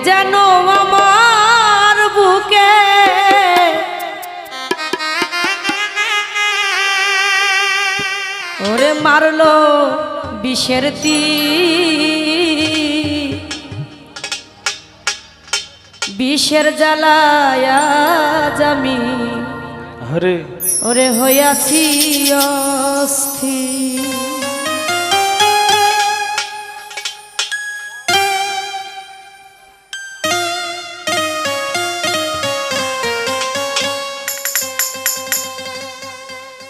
যেন আমার বুকে ওরে মারলো বিষের তীর, বিষের জ্বালায় আমি ওরে হইয়াছি অস্থির।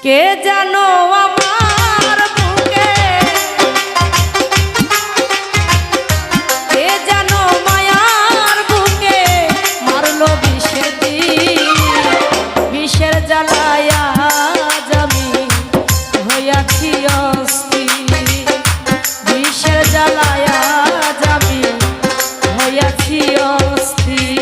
কে জানো আমার বুকে, কে জানো মায়ার বুকে মারলো বিষের তীর, বিষের জ্বালায় আমি হইয়াছি অস্থির, বিষের জ্বালায় আমি হইয়াছি অস্থির।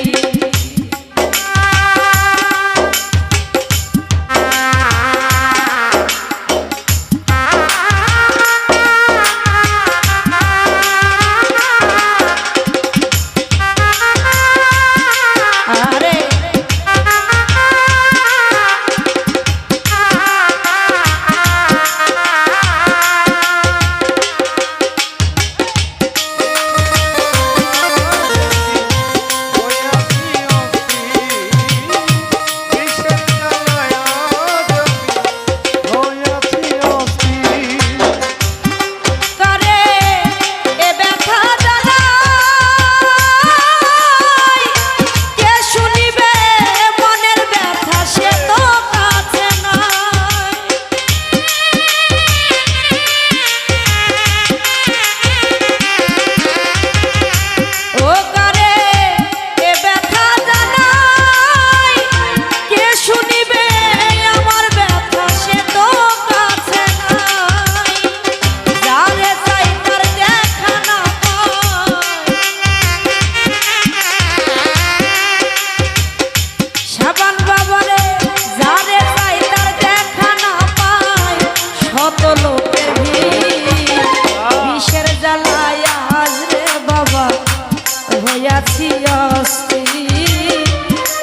হইয়াছি অস্থির,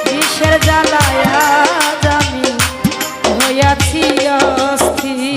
বিষের জ্বালায় আমি হইয়াছি অস্থির।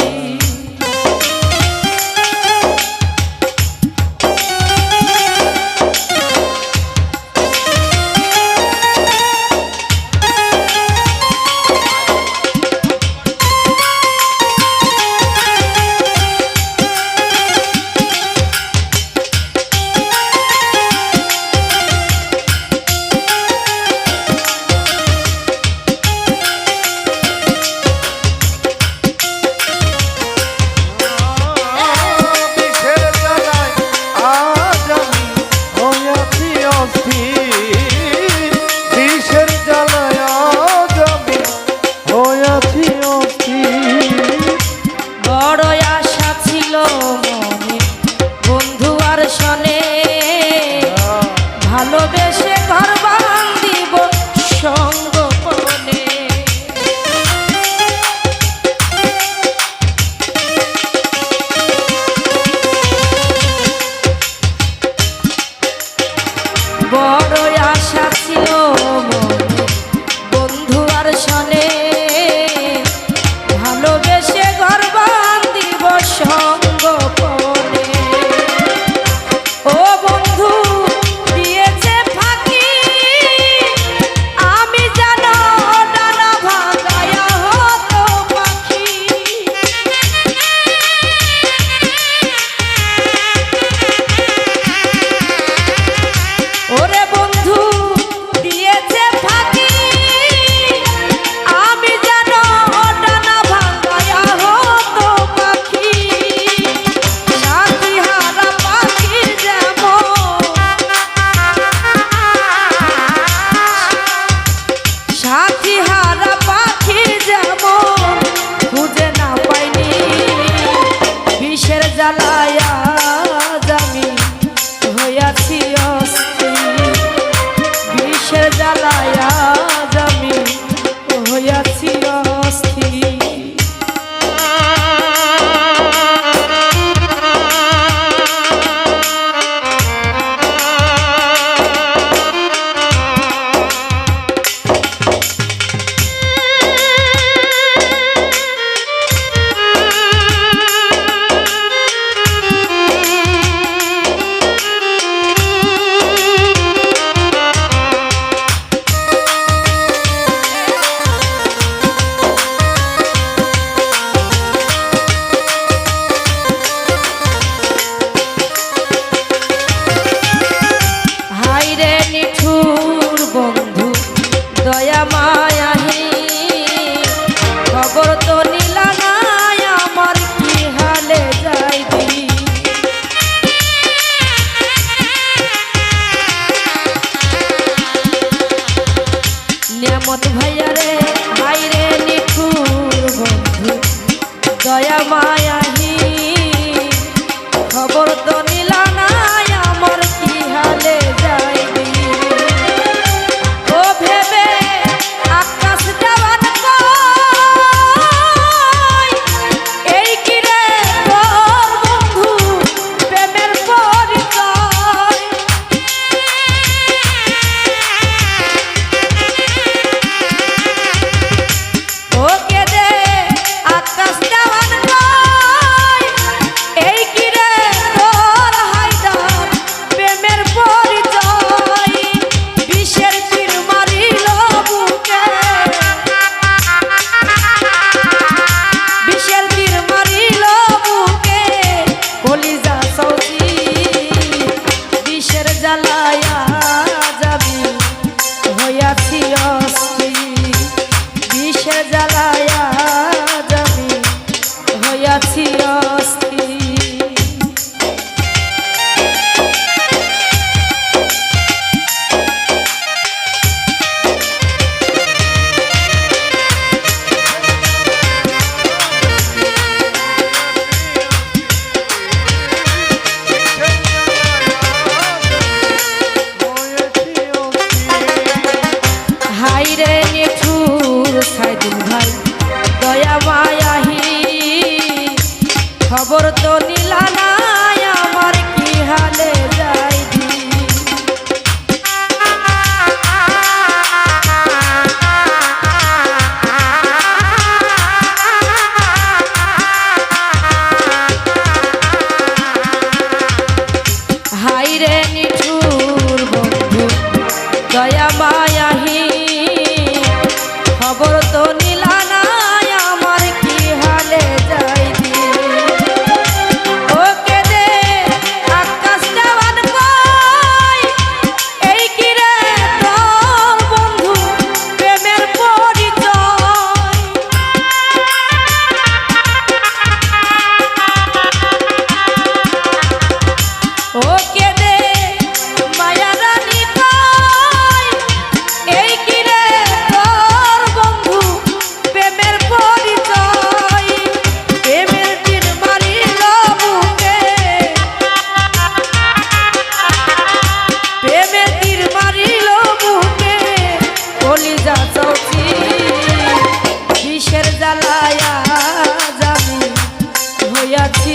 মায়াহি খবর তো নিলা না আমার কি হালে যাইবি ও ভেবে আকাশ দেওয়ান কই এই কি রে তোর বন্ধু প্রেমের পরিচয় ওকে দে আকাশ দেওয়ান কই এই কি রে তোর হায়দার প্রেমের পরিচয় বিষের তীর মারিল বুকে বিষের তীর মারিল বুকে কলিজা সৌচি বিষের জ্বালায়া যাবি হইয়াছি অস্থির বিষের জ্বালায়া যাবি হইয়াছি অস্থির হাইরে নিঠুর সাইদুল ভাই দয়া মায়াহি খবর তো নিলা না আমার কি হালে যাইবি হাইরে নিঠুর বন্ধু দয়া মায়াহি খবর তো নিলা না আমার কি হালে যাইবি ওকে দে আকাশ দেওয়ান কই এই কি রে তোর বন্ধু প্রেমের পরিচয় ওকে দে মায়া রানী কই এই কি রে তোর বন্ধু প্রেমের পরিচয় প্রেমের তীর মারিল বুকে প্রেমের তীর মারিল বুকে কলিজা চৌচি বিষের জ্বালায়া যাবি হইয়াছি